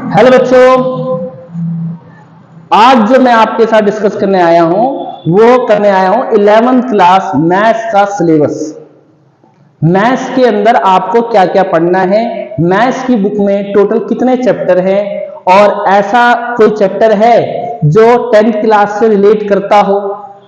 Hello बच्चों, आज जो मैं आपके साथ डिस्कस करने आया हूं वो करने आया हूं 11th क्लास मैथ्स का सिलेबस। मैथ्स के अंदर आपको क्या क्या पढ़ना है, मैथ्स की बुक में टोटल कितने चैप्टर हैं और ऐसा कोई चैप्टर है जो 10th क्लास से रिलेट करता हो।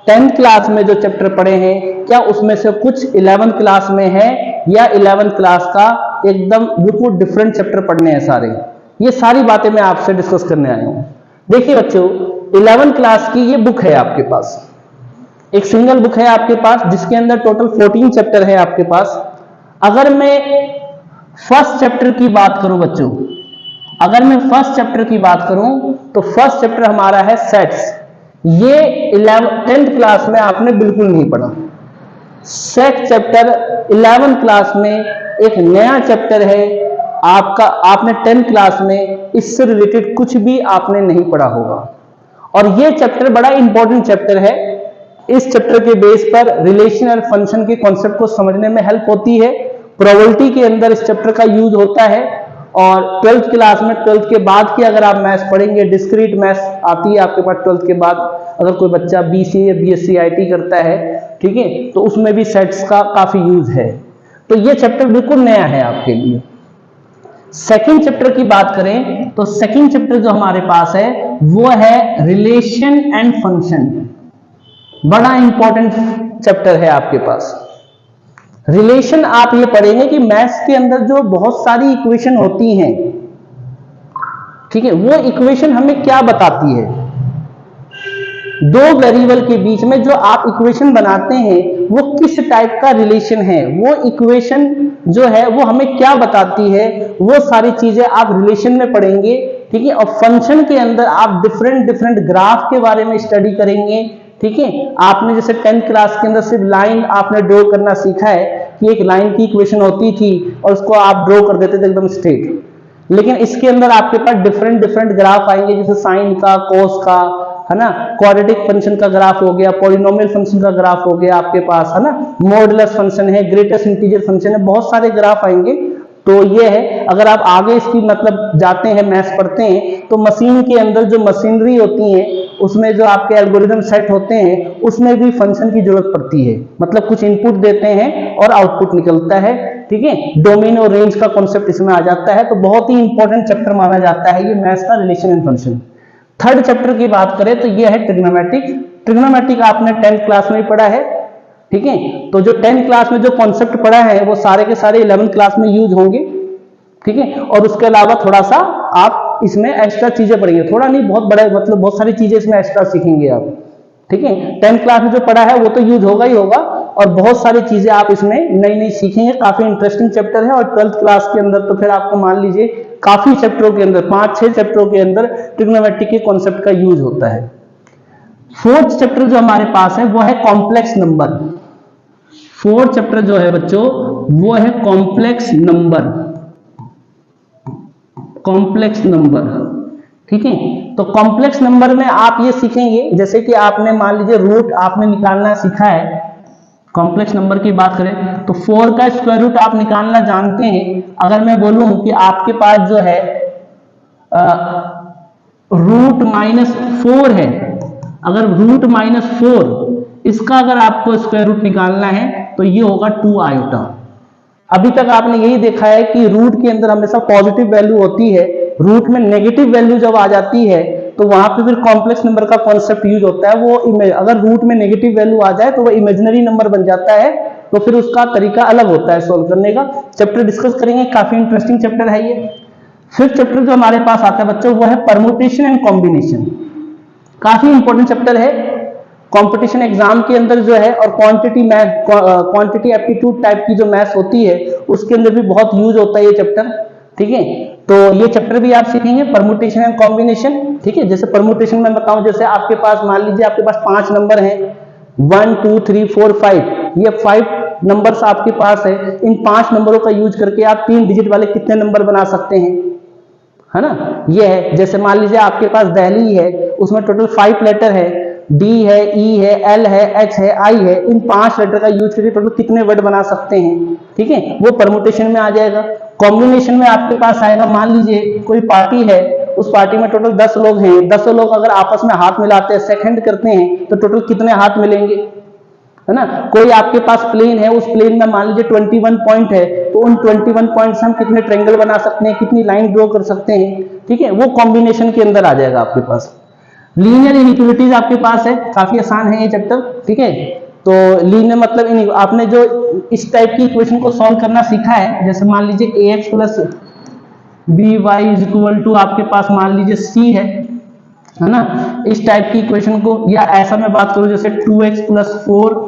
10th क्लास में जो चैप्टर पढ़े हैं क्या उसमें से कुछ 11th क्लास में है या 11th क्लास का एकदम बिल्कुल डिफरेंट चैप्टर पढ़ने हैं सारे। ये सारी बातें मैं आपसे डिस्कस करने आया हूं। देखिए बच्चों, 11th क्लास की ये बुक है आपके पास, एक सिंगल बुक है आपके पास जिसके अंदर टोटल 14 चैप्टर है आपके पास। अगर मैं फर्स्ट चैप्टर की बात करूं बच्चों, अगर मैं फर्स्ट चैप्टर की बात करूं तो फर्स्ट चैप्टर हमारा है सेट्स। ये 10th क्लास में आपने बिल्कुल नहीं पढ़ा। सेट चैप्टर 11th क्लास में एक नया चैप्टर है आपका, आपने 10th क्लास में इससे रिलेटेड कुछ भी आपने नहीं पढ़ा होगा और ये चैप्टर बड़ा इंपॉर्टेंट चैप्टर है। इस चैप्टर के बेस पर रिलेशन और फंक्शन के कॉन्सेप्ट को समझने में हेल्प होती है। प्रोबेबिलिटी के अंदर इस चैप्टर का यूज होता है और 12th क्लास में 12th के बाद की अगर आप मैथ्स पढ़ेंगे, डिस्क्रीट मैथ्स आती है आपके पास 12th के बाद। अगर कोई बच्चा BCA या BSc IT करता है, ठीक है, तो उसमें भी सेट्स का काफी यूज है। तो ये चैप्टर बिल्कुल नया है आपके लिए। सेकंड चैप्टर की बात करें तो सेकंड चैप्टर जो हमारे पास है वो है रिलेशन एंड फंक्शन। बड़ा इंपॉर्टेंट चैप्टर है आपके पास। रिलेशन आप ये पढ़ेंगे कि मैथ्स के अंदर जो बहुत सारी इक्वेशन होती हैं, ठीक है, वो इक्वेशन हमें क्या बताती है। दो वेरिएबल के बीच में जो आप इक्वेशन बनाते हैं वो किस टाइप का रिलेशन है, वो इक्वेशन जो है वो हमें क्या बताती है, वो सारी चीजें आप रिलेशन में पढ़ेंगे, ठीक है। और फंक्शन के अंदर आप डिफरेंट ग्राफ के बारे में स्टडी करेंगे, ठीक है। आपने जैसे 10th क्लास के अंदर सिर्फ लाइन आपने ड्रॉ करना सीखा है कि एक लाइन की इक्वेशन होती थी और उसको आप ड्रॉ कर देते थे एकदम स्ट्रेट, लेकिन इसके अंदर आपके पास डिफरेंट ग्राफ आएंगे, जैसे साइन का, कोस का, है ना, क्वाड्रेटिक फंक्शन का ग्राफ हो गया, पॉलिनोमियल फंक्शन का ग्राफ हो गया आपके पास, है ना, मॉडुलस फंक्शन है, ग्रेटेस्ट इंटीजर फंक्शन है, बहुत सारे ग्राफ आएंगे। तो ये है, अगर आप आगे इसकी मतलब जाते हैं, मैथ्स पढ़ते हैं, तो मशीन के अंदर जो मशीनरी होती है उसमें जो आपके एल्गोरिथम सेट होते हैं उसमें भी फंक्शन की जरूरत पड़ती है। मतलब कुछ इनपुट देते हैं और आउटपुट निकलता है, ठीक है। डोमेन और रेंज का कॉन्सेप्ट इसमें आ जाता है। तो बहुत ही इंपॉर्टेंट चैप्टर माना जाता है ये मैथ्स का relation and function. Third chapter की बात करें तो ये है ट्रिग्नोमेट्रिक। ट्रिग्नोमेट्रिक आपने 10th क्लास में पढ़ा है, ठीक है। तो जो 10th क्लास में जो कॉन्सेप्ट पढ़ा है वो सारे के सारे 11th क्लास में यूज होंगे, ठीक है। और उसके अलावा थोड़ा सा आप इसमें एक्स्ट्रा चीजें पढ़ेंगे, थोड़ा नहीं, बहुत बड़ा, मतलब बहुत सारी चीजें इसमें एक्स्ट्रा सीखेंगे आप, ठीक है। 10th क्लास में जो पढ़ा है वो तो यूज होगा ही होगा और बहुत सारी चीजें आप इसमें नई सीखेंगे। काफी इंटरेस्टिंग चैप्टर है और 12th क्लास के अंदर तो फिर आपको मान लीजिए काफी चैप्टरों के अंदर, 5-6 चैप्टरों के अंदर ट्रिग्नोमेट्रिक के कॉन्सेप्ट का यूज होता है। फोर्थ चैप्टर जो हमारे पास है वो है कॉम्प्लेक्स नंबर। फोर्थ चैप्टर जो है बच्चों वो है कॉम्प्लेक्स नंबर, कॉम्प्लेक्स नंबर, ठीक है। तो कॉम्प्लेक्स नंबर में आप ये सीखेंगे, जैसे कि आपने मान लीजिए रूट आपने निकालना सीखा है। कॉम्प्लेक्स नंबर की बात करें तो 4 का स्क्वायर रूट आप निकालना जानते हैं। अगर मैं बोलूं कि आपके पास जो है रूट -4 है, अगर रूट -4 इसका अगर आपको स्क्वायर रूट निकालना है तो ये होगा 2 आयोटा। अभी तक आपने यही देखा है कि रूट के अंदर हमेशा पॉजिटिव वैल्यू होती है, रूट में नेगेटिव वैल्यू जब आ जाती है तो वहां पे फिर कॉम्प्लेक्स नंबर का कॉन्सेप्ट यूज होता है। वो अगर रूट में नेगेटिव वैल्यू आ जाए तो वो इमेजिनरी नंबर बन जाता है, तो फिर उसका तरीका अलग होता है सॉल्व करने का। चैप्टर डिस्कस करेंगे, काफी इंटरेस्टिंग चैप्टर है ये। फिफ्थ चैप्टर जो हमारे पास आता है बच्चों वो है परम्यूटेशन एंड कॉम्बिनेशन। काफी इंपॉर्टेंट चैप्टर है, कंपटीशन एग्जाम के अंदर जो है, और क्वांटिटी एप्टीट्यूड टाइप की जो मैथ्स होती है उसके अंदर भी बहुत यूज होता है ये चैप्टर, ठीक है। तो ये चैप्टर भी आप सीखेंगे, परम्यूटेशन एंड कॉम्बिनेशन, ठीक है। जैसे परम्यूटेशन में बताऊं, जैसे आपके पास मान लीजिए आपके पास 5 नंबर हैं, 1 2 3 4 5, ये 5 नंबर्स आपके पास है। इन 5 नंबरों का यूज करके आप 3 डिजिट वाले कितने नंबर बना सकते हैं, है ना, ये है। जैसे मान लीजिए आपके पास दिल्ली है, उसमें टोटल 5 लेटर है, D है, E है, L है, H है, I है। इन 5 लेटर का यूज करके टोटल कितने वर्ड बना सकते हैं, ठीक है, वो परम्यूटेशन में आ जाएगा। कॉम्बिनेशन में आपके पास आएगा, मान लीजिए कोई पार्टी है उस पार्टी में टोटल 10 लोग हैं, 10 लोग अगर आपस में हाथ मिलाते हैं, सेकंड करते हैं, तो टोटल कितने हाथ मिलेंगे, है ना। कोई आपके पास प्लेन है, उस प्लेन में मान लीजिए 21 पॉइंट है, तो उन 21 पॉइंट से हम कितने ट्रायंगल बना सकते हैं, कितनी लाइन ड्रॉ कर सकते हैं, ठीक है, वो कॉम्बिनेशन के अंदर आ जाएगा आपके पास। लीनियर इनइक्वालिटीज आपके पास है, काफी आसान है ये चैप्टर, ठीक है। तो लीनियर मतलब आपने जो इस टाइप की इक्वेशन को सॉल्व करना सीखा है, जैसे मान लीजिए ax plus B Y is equal to आपके पास मान लीजिए c है ना, इस टाइप की इक्वेशन को, या ऐसा मैं बात करूं जैसे 2x प्लस 4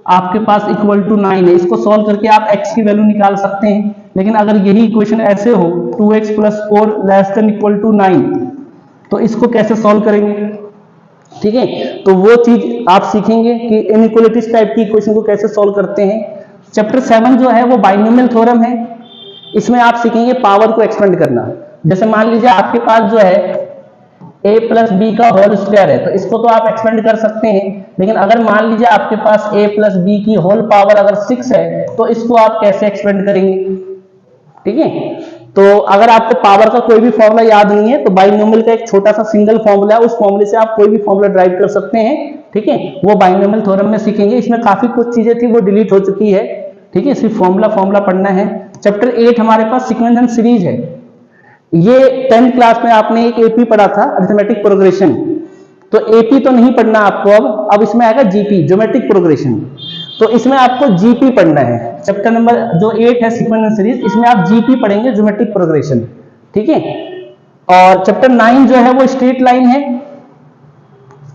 आपके पास इक्वल टू 9 है, इसको सॉल्व करके आप x की वैल्यू निकाल सकते हैं। लेकिन अगर यही इक्वेशन ऐसे हो 2x plus 4 less than equal to 9, तो इसको कैसे सॉल्व करेंगे, ठीक है। तो वो चीज आप सीखेंगे कि इनइक्वालिटीज टाइप की इक्वेशन को कैसे सॉल्व करते हैं। चैप्टर 7 जो है वो बाइनोमियल थ्योरम है, इसमें आप सीखेंगे पावर को एक्सपेंड करना। जैसे मान लीजिए आपके पास जो है a प्लस बी का होल स्क्वायर है, तो इसको तो आप एक्सपेंड कर सकते हैं, लेकिन अगर मान लीजिए आपके पास a प्लस बी की होल पावर अगर 6 है, तो इसको आप कैसे एक्सपेंड करेंगे, ठीक है। तो अगर आपको पावर का कोई भी फॉर्मूला याद नहीं है, तो बाइनोमियल का एक छोटा सा सिंगल फॉर्मूला है, उस फॉर्मूले से आप कोई भी फॉर्मूला ड्राइव कर सकते हैं, ठीक है। वो बाइनोमियल थ्योरम में सीखेंगे। इसमें काफी कुछ चीजें थी वो डिलीट हो चुकी है, ठीक है, सिर्फ फॉर्मूला पढ़ना है। चैप्टर 8 हमारे पास सीक्वेंस एंड सीरीज है। ये 10th क्लास में आपने एक एपी पढ़ा था, अरिथमेटिक प्रोग्रेशन, तो एपी तो नहीं पढ़ना आपको, अब इसमें आएगा जीपी, ज्योमेट्रिक प्रोग्रेशन। तो इसमें आपको जीपी पढ़ना है। चैप्टर नंबर जो 8 है सीक्वेंस एंड सीरीज, इसमें आप जीपी पढ़ेंगे, ज्योमेट्रिक प्रोग्रेशन, ठीक है। और चैप्टर 9 जो है वो स्ट्रेट लाइन है।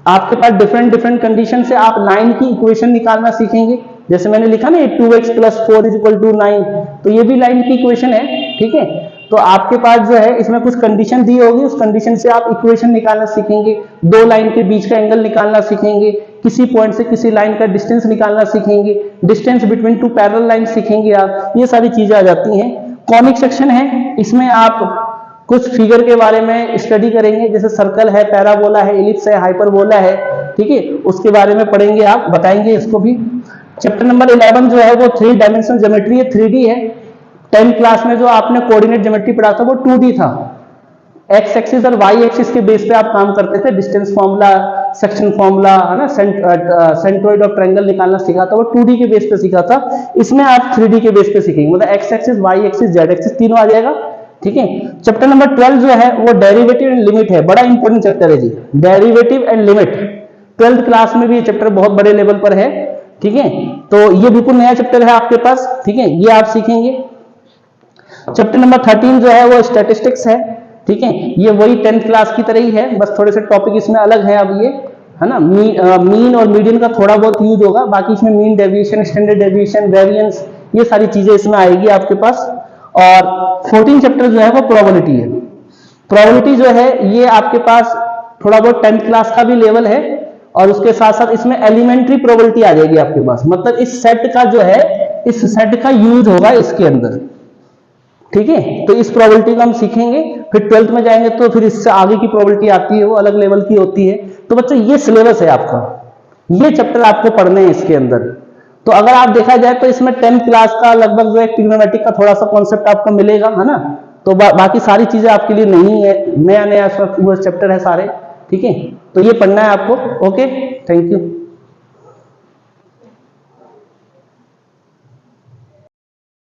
आपके पास डिफरेंट कंडीशन से आप लाइन की इक्वेशन निकालना सीखेंगे। जैसे मैंने लिखा ना 2x plus 4 is equal to 9, तो ये भी लाइन की इक्वेशन है, ठीक है। तो आपके पास जो है इसमें कुछ कंडीशन दी होगी, उस कंडीशन से आप इक्वेशन निकालना सीखेंगे, दो लाइन के बीच का एंगल निकालना सीखेंगे, किसी पॉइंट से किसी लाइन का डिस्टेंस निकालना सीखेंगे, distance between two parallel line सीखेंगे आप, ये सारी चीजें आ जाती हैं। कॉनिक सेक्शन है, इसमें आप कुछ फिगर के बारे में स्टडी करेंगे, जैसे सर्कल है, पैराबोला है, एलिप्स है, हाइपरबोला है, ठीक है, उसके बारे में पढ़ेंगे, आप बताएंगे इसको भी। चैप्टर नंबर 11 जो है वो 3 डायमेंशनल ज्योमेट्री है, 3D है। 10th क्लास में जो आपने कोऑर्डिनेट ज्योमेट्री पढ़ा था वो 2D था, एक्स एक्सिस और वाई एक्सिस के बेस पे आप काम करते थे, डिस्टेंस फॉर्मूला, सेक्शन फॉर्मूला, है ना, सेंट्रोइड ऑफ ट्रायंगल निकालना सीखा था, वो 2D के बेस पे सीखा था। इसमें आप 3D के बेस पे सीखेंगे, मतलब X axis, Y axis, Z axis तीनों आ जाएगा, ठीक है। चैप्टर नंबर 12 जो है वो डेरिवेटिव एंड लिमिट है, बड़ा इंपॉर्टेंट चैप्टर है जी, derivative and limit. 12th class में भी ये चैप्टर बहुत बड़े लेवल पर है, ठीक है। तो ये बिल्कुल नया चैप्टर है आपके पास, ठीक है, ये आप सीखेंगे। चैप्टर नंबर 13 जो है वो स्टैटिस्टिक्स है, ठीक है, ये वही 10th क्लास की तरह ही है, बस थोड़े से टॉपिक इसमें अलग है अब ये, है ना। मीन और मीडियन का थोड़ा बहुत यूज होगा, बाकी इसमें mean deviation, standard deviation, variance, ये सारी चीजें इसमें आएगी आपके पास। और 14 चैप्टर जो है वो प्रोबेबिलिटी है। प्रोबेबिलिटी जो है ये आपके पास थोड़ा बहुत 10th क्लास का भी लेवल है, और उसके साथ साथ इसमें एलिमेंट्री प्रोबेबिलिटी आ जाएगी आपके पास, मतलब इस सेट का जो है, इस सेट का यूज होगा इसके अंदर, ठीक है। तो इस प्रोबेबिलिटी को हम सीखेंगे, फिर 12th में जाएंगे तो फिर इससे आगे की प्रोबेबिलिटी आती है, वो अलग लेवल की होती है। तो बच्चों ये सिलेबस है आपका, ये चैप्टर आपको पढ़ने हैं इसके अंदर। तो अगर आप देखा जाए तो इसमें 10th क्लास का लगभग जो है ट्रिग्नोमेट्रिक का थोड़ा सा कॉन्सेप्ट आपको मिलेगा, है ना। तो बाकी सारी चीजें आपके लिए नहीं है, नया चैप्टर है सारे, ठीक है। तो ये पढ़ना है आपको। Okay, thank you.